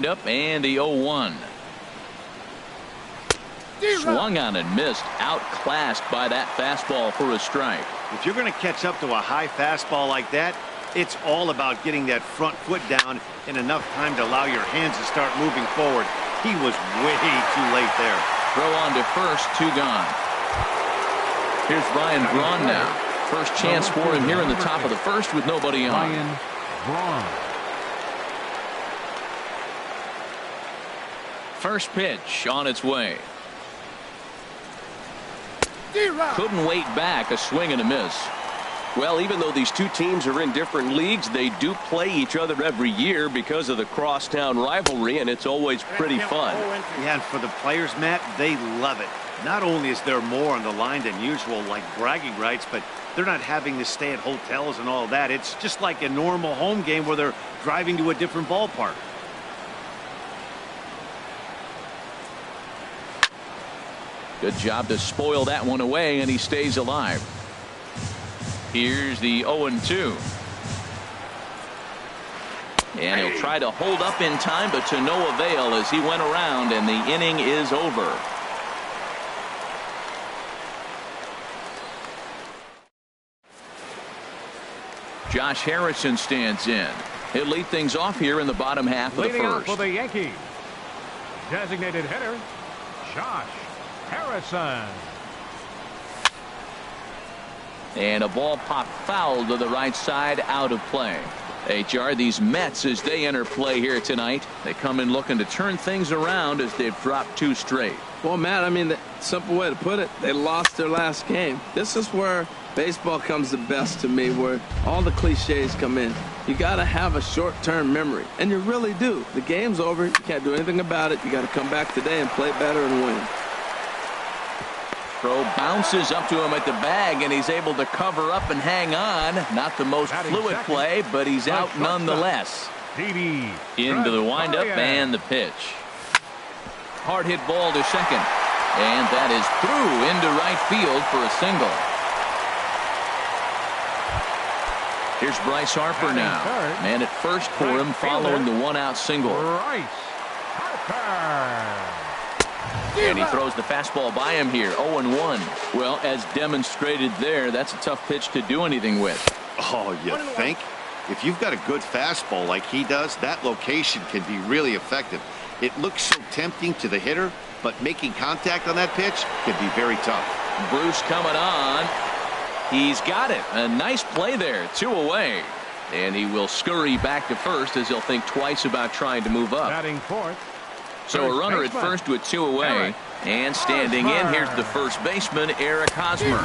windup and the 0-1. Swung on and missed. Outclassed by that fastball for a strike. If you're going to catch up to a high fastball like that, it's all about getting that front foot down in enough time to allow your hands to start moving forward. He was way too late there. Throw on to first, 2 gone. Here's Ryan Braun now. First chance for him here in the top of the first with nobody on. Ryan Braun. First pitch on its way. Couldn't wait back. A swing and a miss. Well, even though these two teams are in different leagues, they do play each other every year because of the crosstown rivalry, and it's always pretty fun. Yeah, and for the players, Matt, they love it. Not only is there more on the line than usual, like bragging rights, but they're not having to stay at hotels and all that. It's just like a normal home game where they're driving to a different ballpark. Good job to spoil that one away, and he stays alive. Here's the 0-2. And he'll try to hold up in time, but to no avail as he went around, and the inning is over. Josh Harrison stands in. He'll lead things off here in the bottom half of the Leading off first. for the Yankees, designated hitter, Josh Harrison. And a ball popped foul to the right side, out of play. HR, these Mets, as they enter play here tonight, they come in looking to turn things around as they've dropped 2 straight. Well, Matt, I mean, the simple way to put it, they lost their last game. This is where baseball comes the best to me, where all the cliches come in. You got to have a short-term memory, and you really do. The game's over. You can't do anything about it. You got to come back today and play better and win. Throw bounces up to him at the bag, and he's able to cover up and hang on. Not the most fluid play, but he's out nonetheless. Into the windup and the pitch. Hard hit ball to second. And that is through into right field for a single. Here's Bryce Harper now. Man at first for him following the 1-out single. Bryce Harper. And he throws the fastball by him here. 0-1. Well, as demonstrated there, that's a tough pitch to do anything with. Oh, you think? If you've got a good fastball like he does, that location can be really effective. It looks so tempting to the hitter, but making contact on that pitch can be very tough. Bruce coming on. He's got it. A nice play there. 2 away. And he will scurry back to first as he'll think twice about trying to move up. Batting fourth. So a runner at first with 2 away. And standing in, here's the first baseman, Eric Hosmer.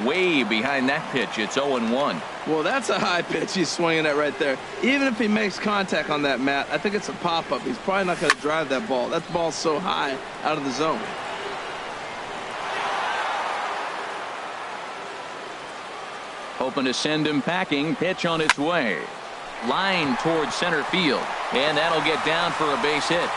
Way behind that pitch. It's 0-1. Well, that's a high pitch he's swinging at right there. Even if he makes contact on that, Matt, I think it's a pop-up. He's probably not going to drive that ball. That ball's so high out of the zone. Hoping to send him packing. Pitch on its way. Line towards center field. And that'll get down for a base hit.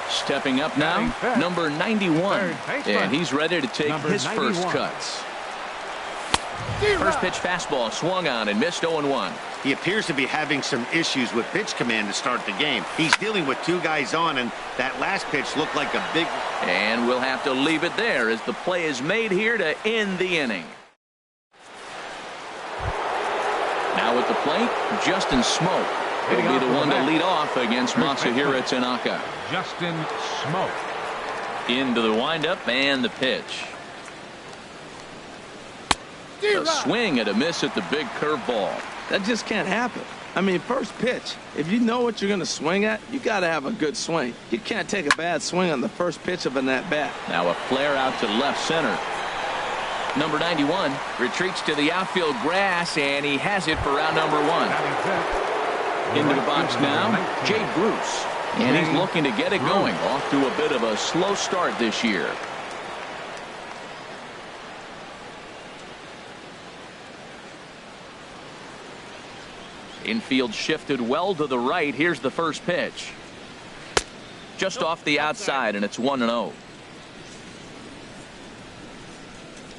Stepping up now, number 91. And he's ready to take his first cuts. First pitch fastball swung on and missed. 0-1. He appears to be having some issues with pitch command to start the game. He's dealing with 2 guys on, and that last pitch looked like a big... And we'll have to leave it there as the play is made here to end the inning. Now at the plate, Justin Smoke. He'll be the one to lead off against Masahiro Tanaka. Justin Smoke. Into the windup and the pitch. A swing and a miss at the big curveball. That just can't happen. I mean, first pitch, if you know what you're going to swing at, you got to have a good swing. You can't take a bad swing on the first pitch of an at-bat. Now a flare out to left center. Number 91 retreats to the outfield grass, and he has it for round number 1. Into the box now, Jay Bruce. And he's looking to get it going. Off to a bit of a slow start this year. Infield shifted well to the right. Here's the first pitch. Just off the outside, and it's 1-0.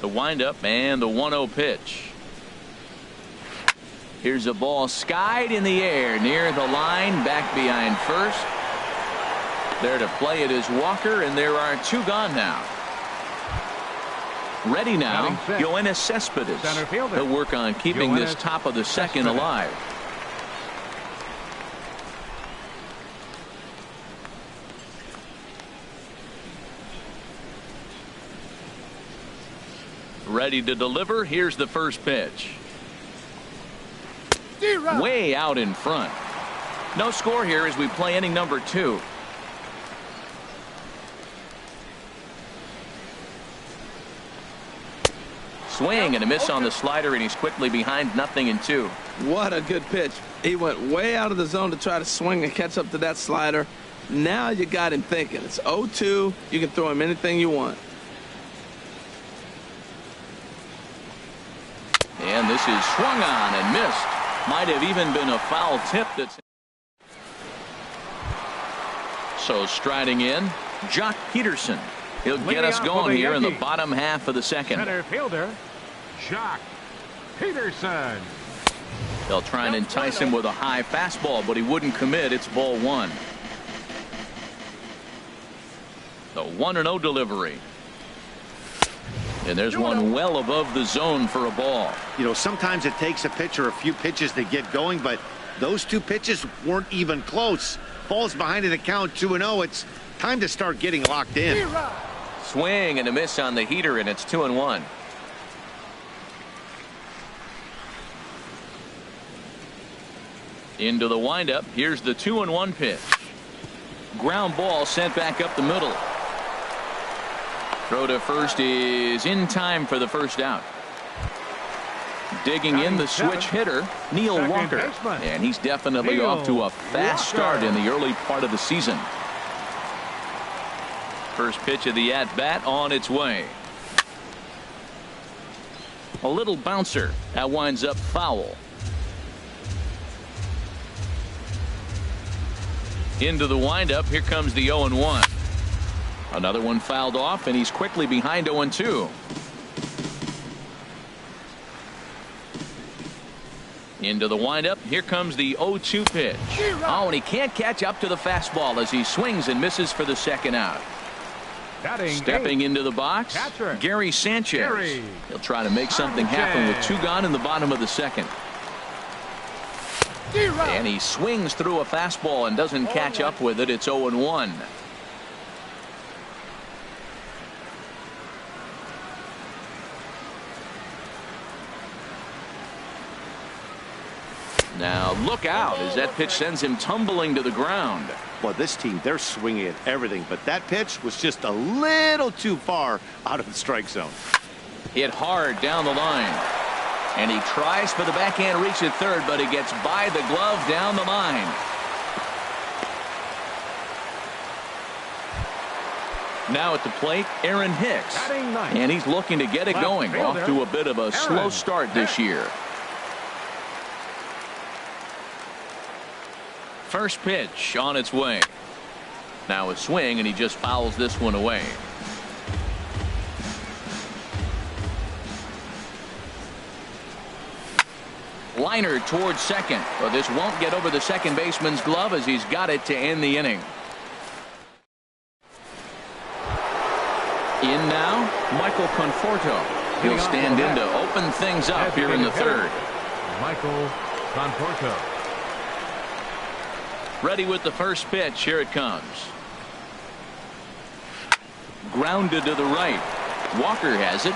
The windup and the 1-0 pitch. Here's a ball skied in the air near the line, back behind first. There to play it is Walker, and there are 2 gone now. Ready now, Yoenis Cespedes. He'll work on keeping this top of the second alive. Ready to deliver. Here's the first pitch. Way out in front. No score here as we play inning number 2. Swing and a miss on the slider, and he's quickly behind 0-2. What a good pitch. He went way out of the zone to try to swing and catch up to that slider. Now you got him thinking. It's 0-2. You can throw him anything you want. And this is swung on and missed. Might have even been a foul tip. So striding in, Jock Peterson. He'll get us going here in the bottom half of the second. Center fielder, Jock Peterson. They'll try and entice him with a high fastball, but he wouldn't commit. It's ball 1. The 1-0 delivery. And there's one well above the zone for a ball. You know, sometimes it takes a pitcher a few pitches to get going, but those 2 pitches weren't even close. Falls behind in the count 2-0. It's time to start getting locked in. Swing and a miss on the heater, and it's 2-1. Into the windup. Here's the 2-1 pitch. Ground ball sent back up the middle. Throw to first is in time for the first out. Digging in the switch hitter, Neil Walker. And he's definitely off to a fast start in the early part of the season. First pitch of the at-bat on its way. A little bouncer. That winds up foul. Into the windup. Here comes the 0-1. Another one fouled off, and he's quickly behind 0-2. Into the windup. Here comes the 0-2 pitch. Oh, and he can't catch up to the fastball as he swings and misses for the second out. Stepping into the box, Gary Sanchez. He'll try to make something happen with 2 gone in the bottom of the second. And he swings through a fastball and doesn't catch up with it. It's 0-1. Now look out as that pitch sends him tumbling to the ground. Well, this team, they're swinging at everything, but that pitch was just a little too far out of the strike zone. Hit hard down the line. And he tries for the backhand reach at third, but he gets by the glove down the line. Now at the plate, Aaron Hicks. And he's looking to get it going. Off to a bit of a slow start this year. First pitch on its way. Now a swing, and he just fouls this one away. Liner towards second. Well, this won't get over the second baseman's glove as he's got it to end the inning. In now, Michael Conforto. He'll stand in to open things up here in the third. Michael Conforto. Ready with the first pitch. Here it comes. Grounded to the right. Walker has it.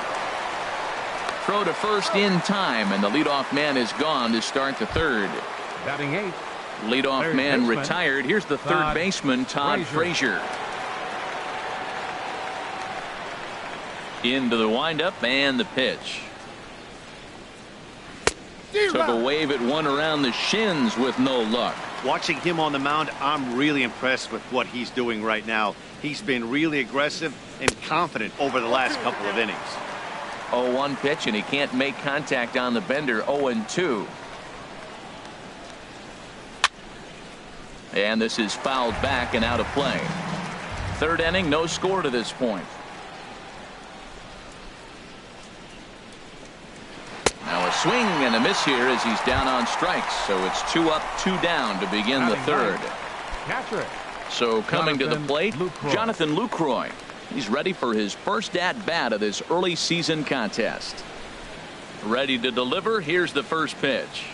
Throw to first in time, and the leadoff man is gone to start the third. Batting 8. Leadoff man retired. Here's the third baseman, Todd Frazier. Into the windup and the pitch. Took a wave at one around the shins with no luck. Watching him on the mound, I'm really impressed with what he's doing right now. He's been really aggressive and confident over the last couple of innings. 0-1 pitch, and he can't make contact on the bender. 0-2. And this is fouled back and out of play. Third inning, no score to this point. Now a swing and a miss here as he's down on strikes. So it's 2 up, 2 down to begin the third. Catcher it. So coming to the plate, Lucroy. Jonathan Lucroy. He's ready for his first at-bat of this early season contest. Ready to deliver. Here's the first pitch.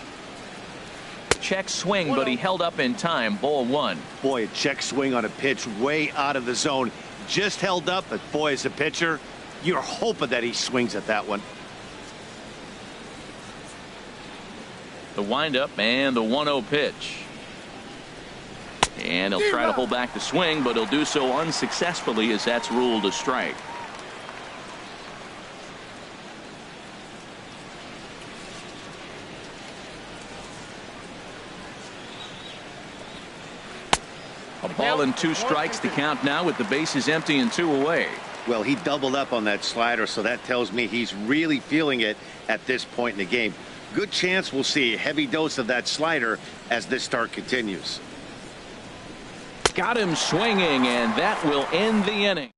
Check swing, but he held up in time. Ball 1. Boy, a check swing on a pitch way out of the zone. Just held up, but boy, as a pitcher, you're hoping that he swings at that one. The windup and the 1-0 pitch. And he'll try to hold back the swing, but he'll do so unsuccessfully as that's ruled a strike. A ball and 2 strikes to count now with the bases empty and 2 away. Well, he doubled up on that slider, so that tells me he's really feeling it at this point in the game. Good chance we'll see a heavy dose of that slider as this start continues. Got him swinging, and that will end the inning.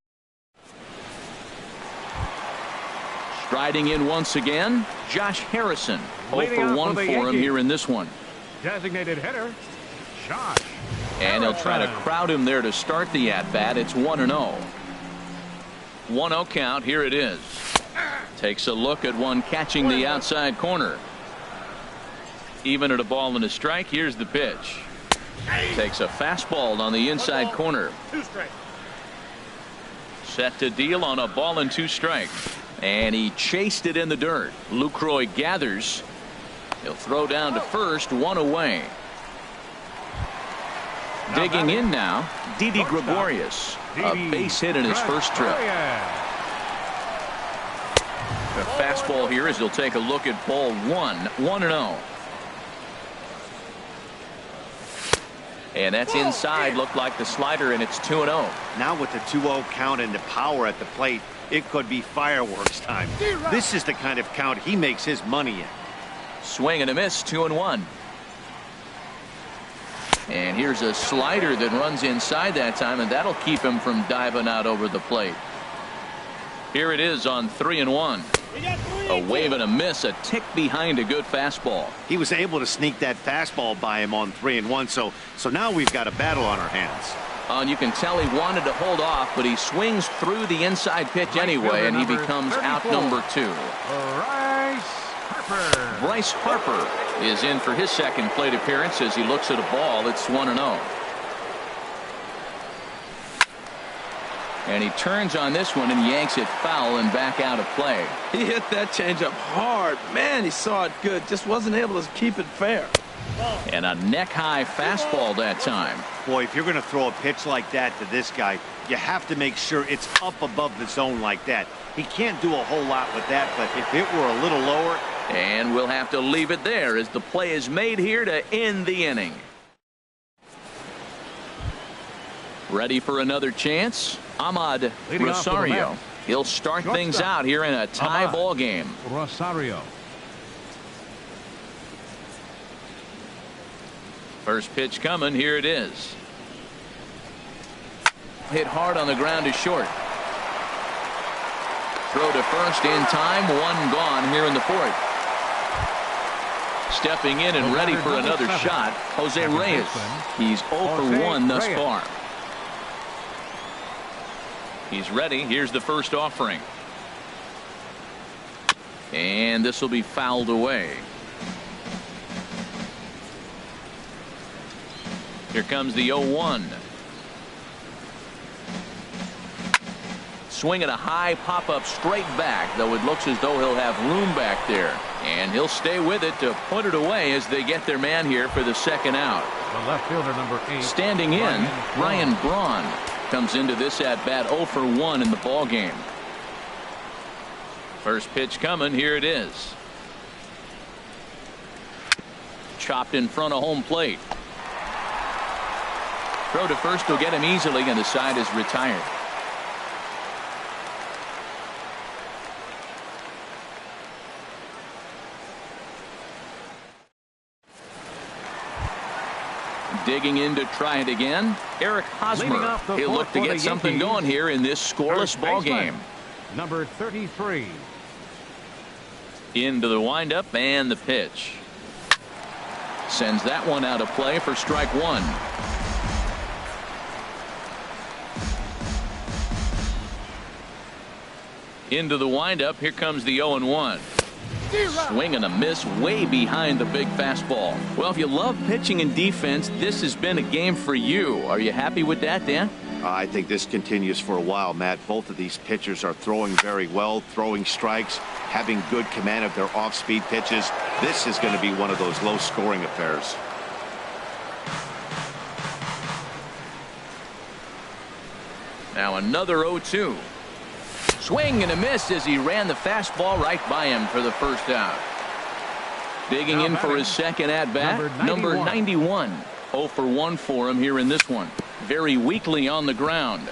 Striding in once again, Josh Harrison. 0 for 1 for him here in this one. Designated hitter, Josh. And he'll try to crowd him there to start the at-bat. It's 1-0. 1-0 count. Here it is. Takes a look at one catching the outside corner. Even at a ball and a strike. Here's the pitch. Takes a fastball on the inside corner. 2 strikes. Set to deal on a ball and 2 strikes. And he chased it in the dirt. Lucroy gathers. He'll throw down to first. 1 away. Digging in now, Didi Gregorius. A base hit in his first trip. The fastball here as he'll take a look at ball 1. 1-0. And that's inside. Looked like the slider, and it's 2-0. Now with the 2-0 count and the power at the plate, it could be fireworks time. This is the kind of count he makes his money in. Swing and a miss. 2-1. And here's a slider that runs inside that time, and that'll keep him from diving out over the plate. Here it is on 3-1. A wave and a miss, a tick behind a good fastball. He was able to sneak that fastball by him on 3-1, so now we've got a battle on our hands. And you can tell he wanted to hold off, but he swings through the inside pitch anyway, and he becomes out number 2. Bryce Harper is in for his second plate appearance as he looks at a ball. It's 1-0. And he turns on this one and yanks it foul and back out of play. He hit that changeup hard. Man, he saw it good. Just wasn't able to keep it fair. And a neck-high fastball that time. Boy, if you're going to throw a pitch like that to this guy, you have to make sure it's up above the zone like that. He can't do a whole lot with that, but if it were a little lower. And we'll have to leave it there as the play is made here to end the inning. Ready for another chance? Ahmad Rosario. He'll start things out here in a tie ball game. Rosario. First pitch coming. Here it is. Hit hard on the ground to short. Throw to first in time. 1 gone here in the 4th. Stepping in and ready for another shot, Jose Reyes. He's 0 for 1 thus far. He's ready. Here's the first offering. And this will be fouled away. Here comes the 0-1. Swing at a high pop-up straight back, though it looks as though he'll have room back there. And he'll stay with it to put it away as they get their man here for the second out. The left fielder, number 8. Standing in, Ryan Braun comes into this at-bat 0 for 1 in the ball game. First pitch coming. Here it is. Chopped in front of home plate. Throw to first will get him easily, and the side is retired. Digging in to try it again, Eric Hosmer. He'll look to get something going here in this scoreless ball game. Number 33. Into the windup and the pitch. Sends that one out of play for strike one. Into the windup. Here comes the 0-1. Swing and a miss way behind the big fastball. Well, if you love pitching and defense, this has been a game for you. Are you happy with that, Dan? I think this continues for a while, Matt. Both of these pitchers are throwing very well, throwing strikes, having good command of their off-speed pitches. This is going to be one of those low-scoring affairs. Now another 0-2. Swing and a miss as he ran the fastball right by him for the first out. Digging in for his second at-bat, number 91. 0 for 1 for him here in this one. Very weakly on the ground.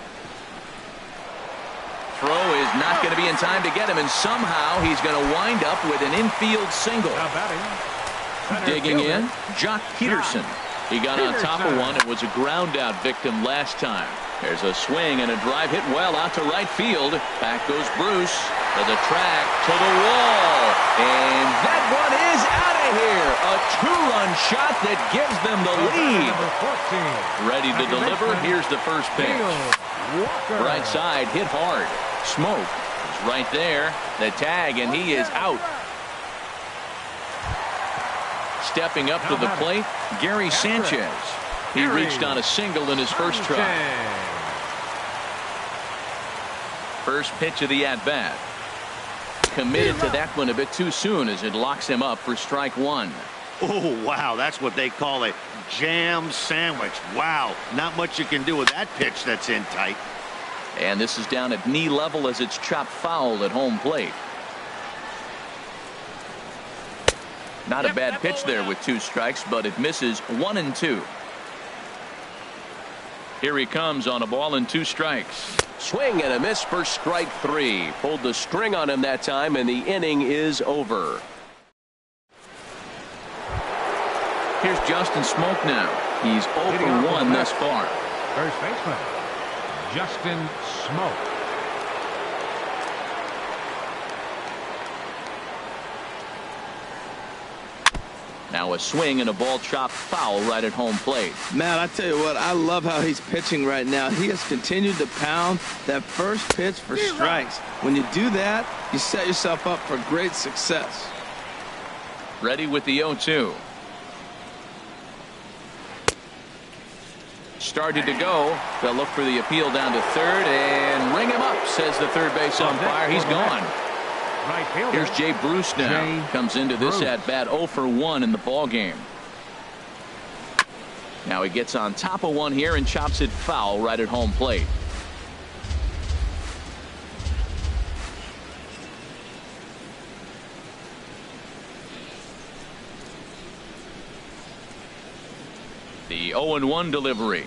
Throw is not going to be in time to get him, and somehow he's going to wind up with an infield single. Digging in, Jock Peterson. He got on top of one and was a ground-out victim last time. There's a swing and a drive hit well out to right field. Back goes Bruce to the track, to the wall. And that one is out of here. A two-run shot that gives them the lead. Ready to deliver. Here's the first pitch. Right side, hit hard. Smoke is right there. The tag, and he is out. Stepping up to the plate, Gary Sanchez. He reached on a single in his first try. First pitch of the at-bat. Committed to that one a bit too soon as it locks him up for strike one. Oh, wow, that's what they call a jam sandwich. Wow, not much you can do with that pitch that's in tight. And this is down at knee level as it's chopped foul at home plate. Not a bad pitch there with 2 strikes, but it misses 1 and 2. Here he comes on a ball and 2 strikes. Swing and a miss for strike 3. Pulled the string on him that time, and the inning is over. Here's Justin Smoke now. He's 0 for 1 thus far. First baseman, Justin Smoke. Now a swing and a ball chopped foul right at home plate. Matt, I tell you what, I love how he's pitching right now. He has continued to pound that first pitch for strikes. When you do that, you set yourself up for great success. Ready with the 0-2. Started to go. They'll look for the appeal down to third and ring him up, says the third base umpire. He's gone. Here's Jay Bruce now. Comes into this at-bat 0 for 1 in the ball game. Now he gets on top of one here and chops it foul right at home plate. The 0-1 delivery.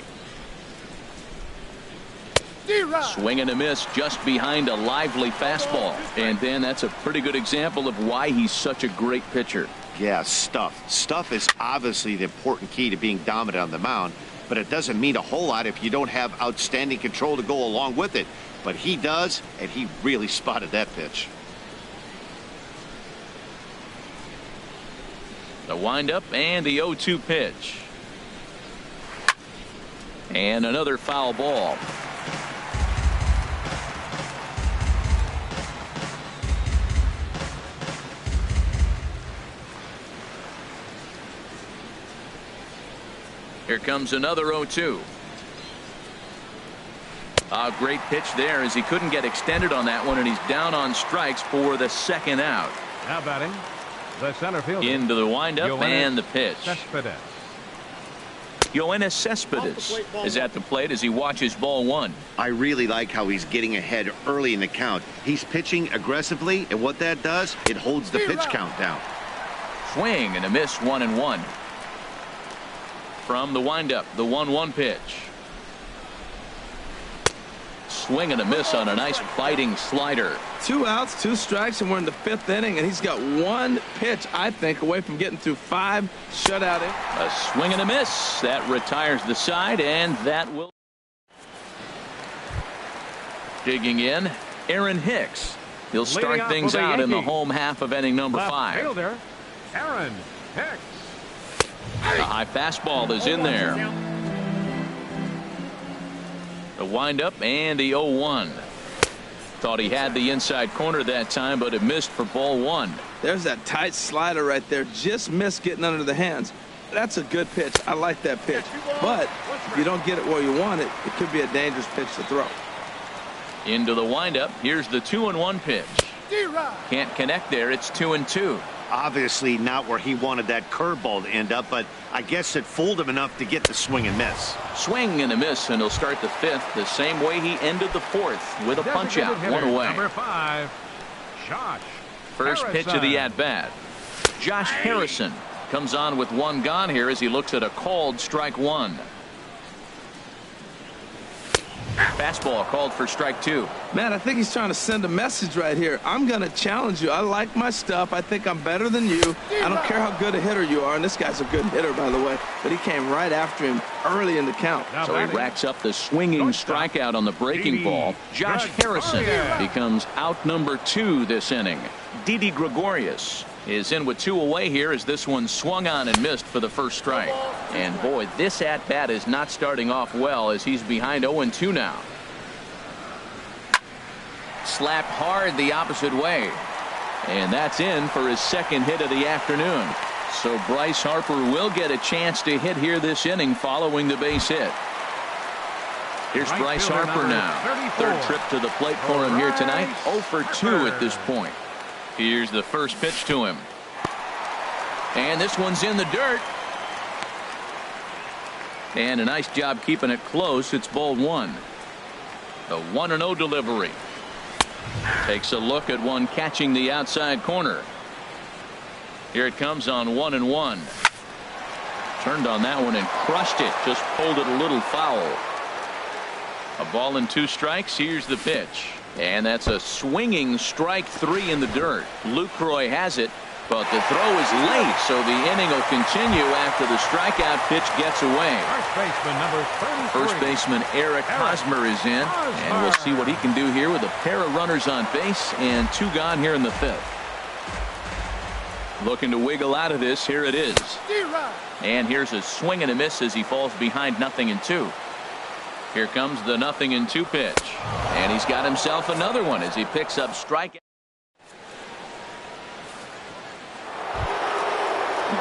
Swing and a miss just behind a lively fastball. And then that's a pretty good example of why he's such a great pitcher. Yeah, stuff. Stuff is obviously the important key to being dominant on the mound, but it doesn't mean a whole lot if you don't have outstanding control to go along with it. But he does, and he really spotted that pitch. The windup and the 0-2 pitch. And another foul ball. Here comes another 0-2. A great pitch there as he couldn't get extended on that one, and he's down on strikes for the second out. Now batting, the center fielder. Into the windup and the pitch. Cespedes. Yoenis Cespedes is at the plate as he watches ball 1. I really like how he's getting ahead early in the count. He's pitching aggressively, and what that does, it holds the pitch count down. Swing and a miss, 1-1. From the windup, the 1-1 pitch. Swing and a miss on a nice biting slider. 2 outs, 2 strikes, and we're in the 5th inning, and he's got 1 pitch, I think, away from getting through 5 shutout innings. A swing and a miss. That retires the side, and that will. Digging in, Aaron Hicks. He'll start things out in the home half of inning number 5. Fielder, Aaron Hicks. The high fastball is in there. The windup and the 0-1. Thought he had the inside corner that time, but it missed for ball 1. There's that tight slider right there. Just missed getting under the hands. That's a good pitch. I like that pitch. But if you don't get it where you want it, it could be a dangerous pitch to throw. Into the windup. Here's the 2-1 pitch. Can't connect there. It's 2-2. Obviously not where he wanted that curveball to end up, but I guess it fooled him enough to get the swing and miss. Swing and a miss, and he'll start the 5th the same way he ended the 4th with a punch out, 1 away. Number 5, Josh First pitch of the at-bat. Josh Harrison comes on with 1 gone here as he looks at a called strike 1. Fastball called for strike 2. Man, I think he's trying to send a message right here. I'm going to challenge you. I like my stuff. I think I'm better than you. I don't care how good a hitter you are. And this guy's a good hitter, by the way. But he came right after him early in the count. So he racks up the swinging strikeout on the breaking ball. Josh Harrison becomes out number 2 this inning. Didi Gregorius is in with 2 away here as this one swung on and missed for the first strike. And boy, this at-bat is not starting off well as he's behind 0-2 now. Slapped hard the opposite way. And that's in for his 2nd hit of the afternoon. So Bryce Harper will get a chance to hit here this inning following the base hit. Here's Bryce Harper now. 3rd trip to the plate for him here tonight. 0 for 2 at this point. Here's the first pitch to him. And this one's in the dirt. And a nice job keeping it close. It's ball 1. The 1-0 delivery. Takes a look at one catching the outside corner. Here it comes on 1-1. Turned on that one and crushed it. Just pulled it a little foul. A ball and 2 strikes. Here's the pitch. And that's a swinging strike 3 in the dirt. Lucroy has it, but the throw is late, so the inning will continue after the strikeout pitch gets away. First baseman Eric Hosmer is in, and we'll see what he can do here with a pair of runners on base and 2 gone here in the 5th. Looking to wiggle out of this. Here it is. And here's a swing and a miss as he falls behind 0-2. Here comes the 0-2 pitch. And he's got himself another one as he picks up strikeout.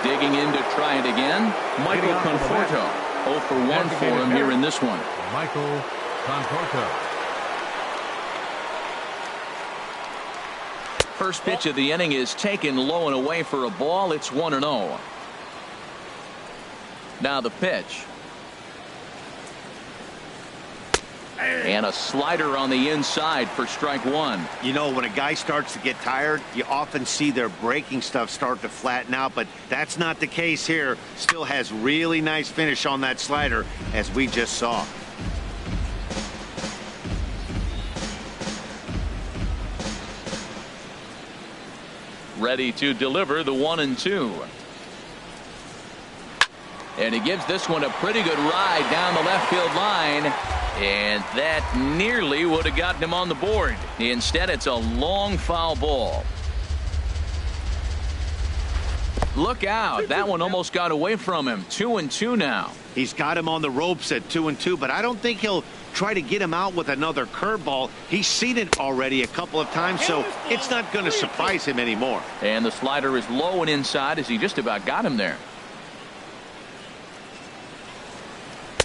Digging in to try it again. Michael Conforto. 0 for 1 for him here in this one. Michael Conforto. First pitch of the inning is taken low and away for a ball. It's 1-0. Now the pitch. And a slider on the inside for strike 1. You know, when a guy starts to get tired, you often see their breaking stuff start to flatten out, but that's not the case here. Still has really nice finish on that slider, as we just saw. Ready to deliver the 1-2. And he gives this one a pretty good ride down the left field line. And that nearly would have gotten him on the board. Instead, it's a long foul ball. Look out. That one almost got away from him. 2-2 now. He's got him on the ropes at 2-2, but I don't think he'll try to get him out with another curveball. He's seen it already a couple of times, so it's not going to surprise him anymore. And the slider is low and inside as he just about got him there.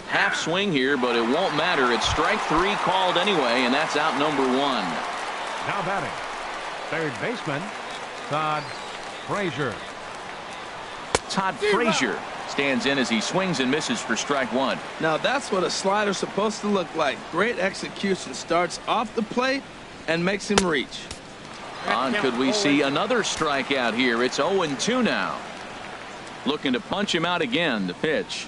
Half swing here, but it won't matter. It's strike 3 called anyway, and that's out number 1. Now batting, 3rd baseman Todd Frazier. Todd Frazier stands in as he swings and misses for strike 1. Now that's what a slider's supposed to look like. Great execution. Starts off the plate and makes him reach. Could we see another strikeout here? It's 0-2 now. Looking to punch him out again. The pitch.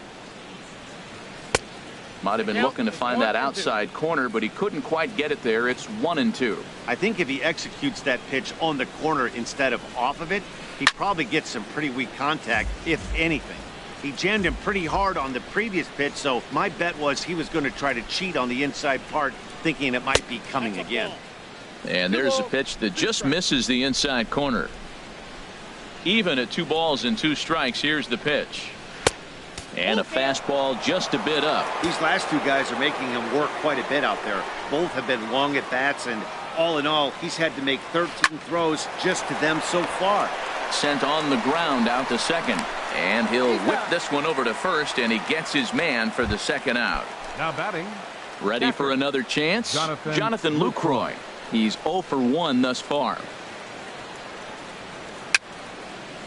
Might have been looking to find that outside corner, but he couldn't quite get it there. It's 1-2. I think if he executes that pitch on the corner instead of off of it, he probably gets some pretty weak contact, if anything. He jammed him pretty hard on the previous pitch, so my bet was he was going to try to cheat on the inside part, thinking it might be coming again. And there's a pitch that just misses the inside corner. Even at 2 balls and 2 strikes. Here's the pitch. And a fastball just a bit up. These last 2 guys are making him work quite a bit out there. Both have been long at bats, and all in all, he's had to make 13 throws just to them so far. Sent on the ground out to second. And he'll whip this one over to first, and he gets his man for the second out. Now batting. Ready for another chance? Jonathan Lucroy. He's 0 for 1 thus far.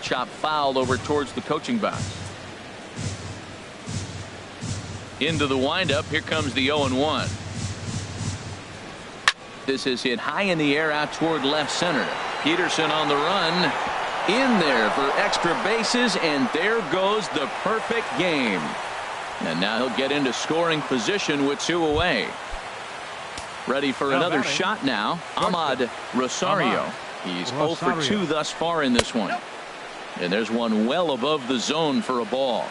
Chop foul over towards the coaching box. Into the windup. Here comes the 0-1. This is hit high in the air out toward left center. Peterson on the run. In there for extra bases, and there goes the perfect game. And now he'll get into scoring position with 2 away. Ready for another shot now. Ahmad Rosario. He's 0 for 2 thus far in this one. And there's one well above the zone for a ball.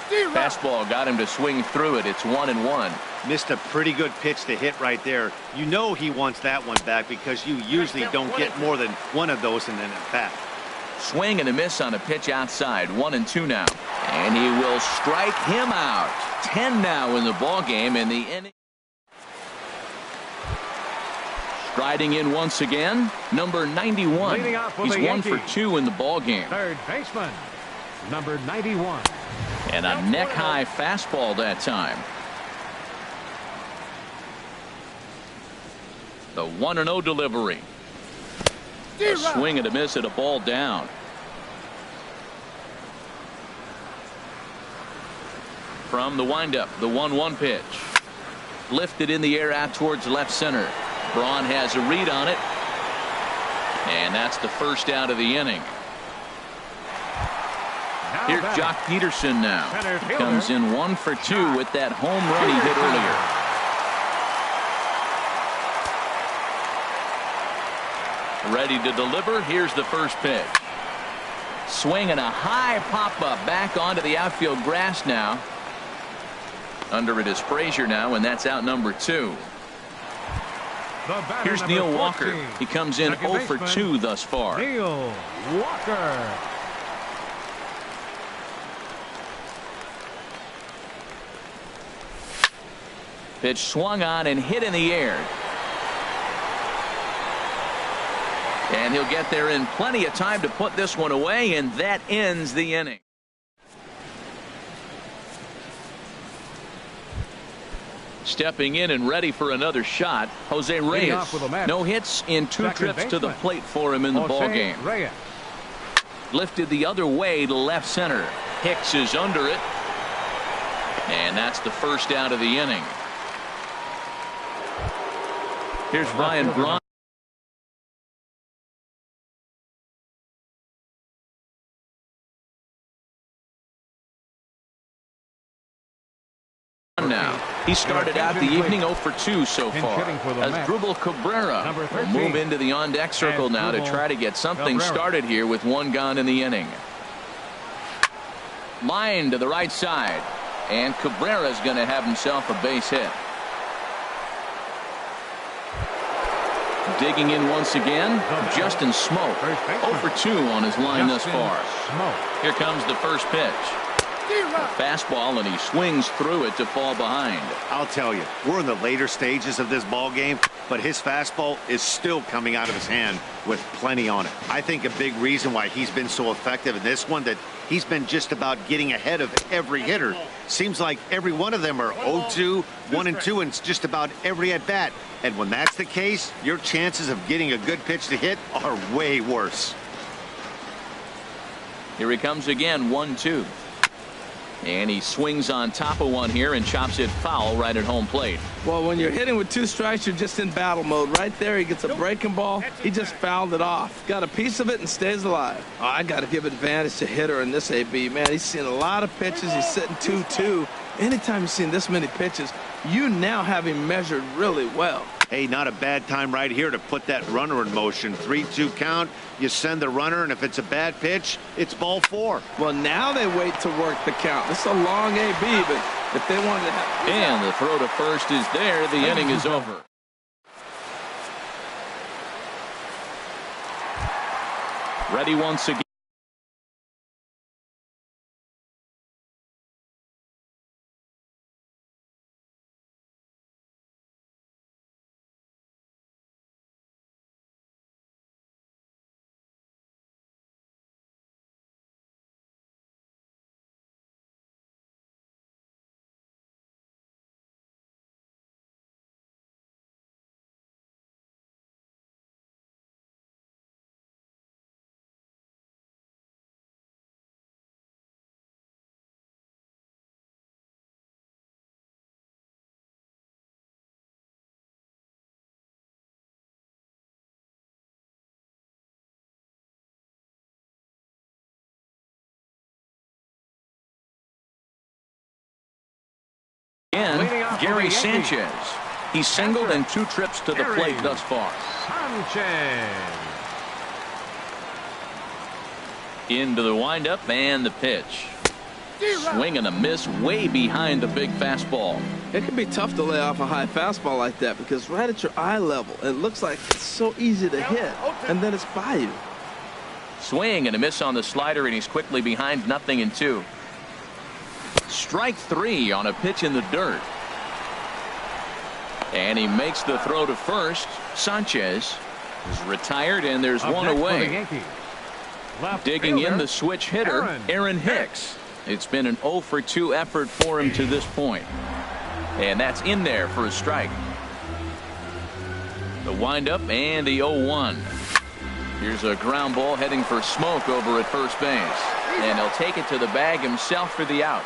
Fastball got him to swing through it. It's 1-1. Missed a pretty good pitch to hit right there. You know he wants that one back because you usually don't get more than one of those in an at-bat. Swing and a miss on a pitch outside. 1-2 now. And he will strike him out. 10 now in the ball game in the inning. Striding in once again, number 91. He's 1 for 2 in the ball game. Third baseman, number 91. And a neck-high fastball that time. The 1-0 delivery. A swing and a miss at a ball down. From the windup, the 1-1 pitch. Lifted in the air out towards left center. Braun has a read on it. And that's the first out of the inning. Here's Jock Peterson now. He comes in 1 for 2 with that home run he hit earlier. Ready to deliver. Here's the first pitch. Swing and a high pop-up back onto the outfield grass now. Under it is Frazier now, and that's out number 2. Here's Neil Walker. He comes in 0 for 2 thus far. Neil Walker. Pitch swung on and hit in the air. And he'll get there in plenty of time to put this one away, and that ends the inning. Stepping in and ready for another shot, Jose Reyes. No hits in 2 trips to the plate for him in the ball game. Lifted the other way to left center. Hicks is under it. And that's the first out of the inning. Here's Brian Braun. Now he started out the evening 0 for 2 so far. Asdrubal Cabrera will move into the on-deck circle now to try to get something started here with 1 gone in the inning. Line to the right side, and Cabrera's going to have himself a base hit. Digging in once again, Justin Smoke. 0 for 2 on his line thus far. Here comes the first pitch. A fastball, and he swings through it to fall behind. I'll tell you, we're in the later stages of this ball game, but his fastball is still coming out of his hand with plenty on it. I think a big reason why he's been so effective in this one, that he's been just about getting ahead of every hitter. Seems like every one of them are 0-2, 1-2, and just about every at bat. And when that's the case, your chances of getting a good pitch to hit are way worse. Here he comes again, 1-2. And he swings on top of one here and chops it foul right at home plate. Well, when you're hitting with 2 strikes, you're just in battle mode. Right there, he gets a breaking ball. He just fouled it off. Got a piece of it and stays alive. Oh, I got to give advantage to hitter in this AB. Man, he's seen a lot of pitches. He's sitting 2-2. Anytime you've seen this many pitches, you now have him measured really well. Hey, not a bad time right here to put that runner in motion. 3-2 count. You send the runner, and if it's a bad pitch, it's ball 4. Well, now they wait to work the count. This is a long AB, but If they wanted to have... And the throw to first is there. The inning is over. Ready once again. Gary Sanchez. He's singled in 2 trips to the plate thus far. Sanchez. Into the windup and the pitch. Swing and a miss way behind the big fastball. It can be tough to lay off a high fastball like that because right at your eye level, it looks like it's so easy to hit, and then it's by you. Swing and a miss on the slider, and he's quickly behind 0-2. Strike 3 on a pitch in the dirt. And he makes the throw to first. Sanchez is retired, and there's one away. Digging in the switch hitter, Aaron Hicks. It's been an 0-for-2 effort for him to this point. And that's in there for a strike. The windup and the 0-1. Here's a ground ball heading for Smoke over at first base. And he'll take it to the bag himself for the out.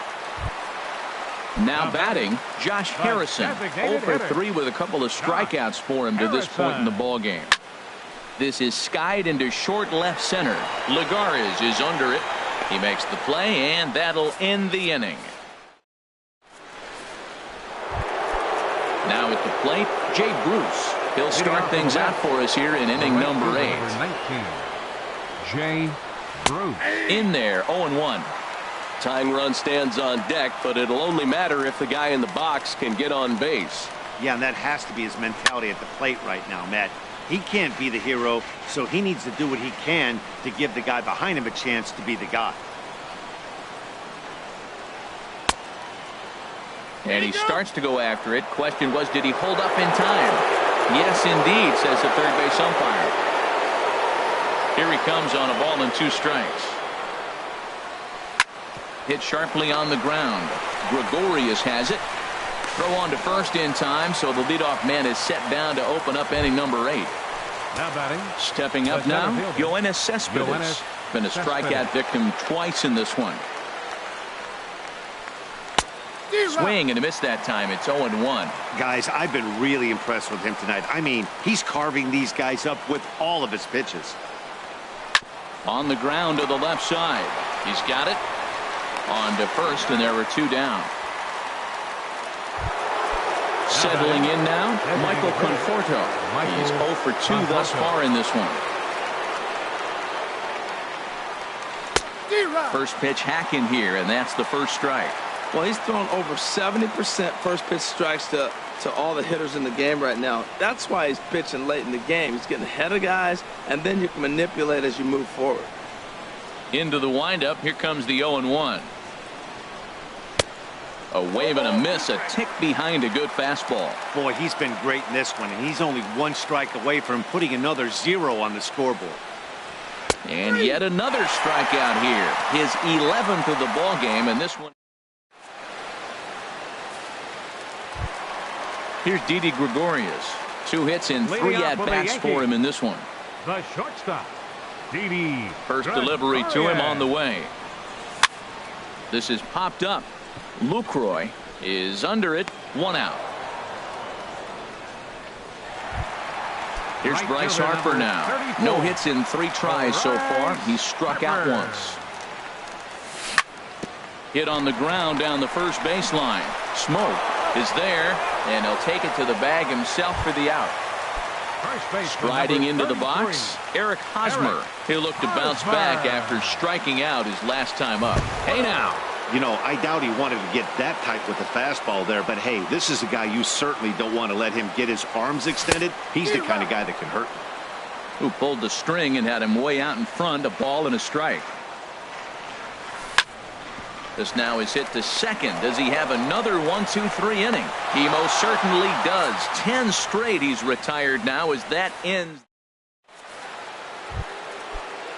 Now batting, Josh Harrison. 0-for-3 with a couple of strikeouts for him to this point in the ball game. This is skied into short left center. Lagares is under it. He makes the play, and that'll end the inning. Now at the plate, Jay Bruce. He'll start things out for us here in inning number 8. 19, Jay Bruce. In there, 0-1. Tying run stands on deck, but it'll only matter if the guy in the box can get on base. Yeah, and that has to be his mentality at the plate right now, Matt. He can't be the hero, so he needs to do what he can to give the guy behind him a chance to be the guy. And he starts to go after it. Question was, did he hold up in time? Yes, indeed, says the third base umpire. Here he comes on a ball and 2 strikes. Hit sharply on the ground. Gregorius has it. Throw on to first in time, so the leadoff man is set down to open up inning number 8. Now batting. Stepping up now, Yoenis Cespedes. Been a strikeout victim twice in this one. Swing and a miss that time. It's 0-1. Guys, I've been really impressed with him tonight. I mean, he's carving these guys up with all of his pitches. On the ground to the left side. He's got it. On to first, and there were 2 down. Settling in now, Michael Conforto. He's 0-for-2 thus far in this one. First pitch hack in here, and that's the first strike. Well, he's thrown over 70% first pitch strikes to all the hitters in the game right now. That's why he's pitching late in the game. He's getting ahead of guys, and then you can manipulate as you move forward. Into the windup, here comes the 0-1. A wave and a miss, a tick behind a good fastball. Boy, he's been great in this one, and he's only 1 strike away from putting another 0 on the scoreboard. And yet another strikeout here. His 11th of the ball game, and this one. Here's Didi Gregorius. 2 hits and 3 at-bats for him in this one. The shortstop, Didi. First delivery to him on the way. This is popped up. Lucroy is under it. 1 out. Here's Bryce Harper now. No hits in 3 tries so far. He's struck out once. Hit on the ground down the first baseline. Smoke is there, and he'll take it to the bag himself for the out. Striding into the box, Eric Hosmer. He'll look to bounce back after striking out his last time up. Hey now, You know, I doubt he wanted to get that tight with the fastball there, but hey, this is a guy you certainly don't want to let him get his arms extended. He's the kind of guy that can hurt you. Who pulled the string and had him way out in front, a ball and a strike. This now is hit to second. Does he have another 1-2-3 inning? He most certainly does. 10 straight he's retired now as that ends.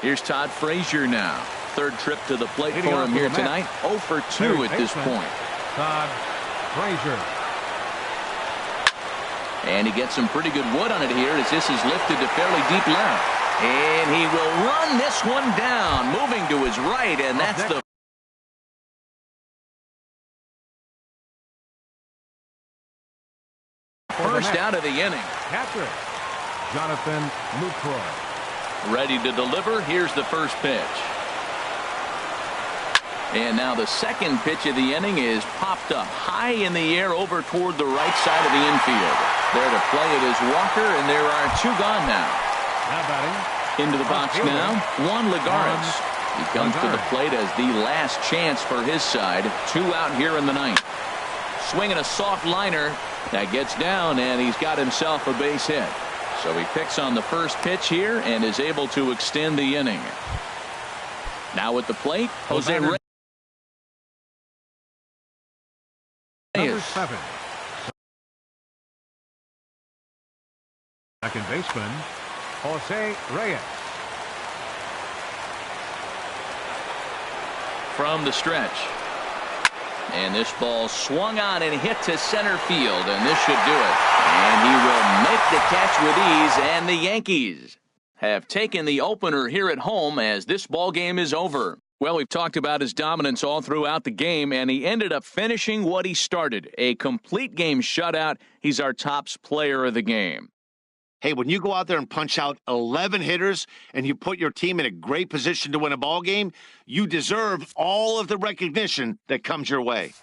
Here's Todd Frazier now. Third trip to the plate for him here tonight. 0 for 2 at this point. Todd Frazier. And he gets some pretty good wood on it here as this is lifted to fairly deep left. And he will run this one down, moving to his right, and that's the first out of the inning. Catcher, Jonathan Lucroy. Ready to deliver. Here's the first pitch. And now the second pitch of the inning is popped up high in the air over toward the right side of the infield. There to play it is Walker, and there are 2 gone now. Now batting. Into the box now, Juan Lagares. He comes to the plate as the last chance for his side. 2 out here in the ninth. Swinging a soft liner. That gets down, and he's got himself a base hit. So he picks on the first pitch here and is able to extend the inning. Now at the plate, Jose Reyes. Number 7. Second baseman, Jose Reyes. From the stretch. And this ball swung on and hit to center field, and this should do it. And he will make the catch with ease, and the Yankees have taken the opener here at home as this ball game is over. Well, we've talked about his dominance all throughout the game, and he ended up finishing what he started. A complete game shutout. He's our top player of the game. Hey, when you go out there and punch out 11 hitters and you put your team in a great position to win a ball game, you deserve all of the recognition that comes your way.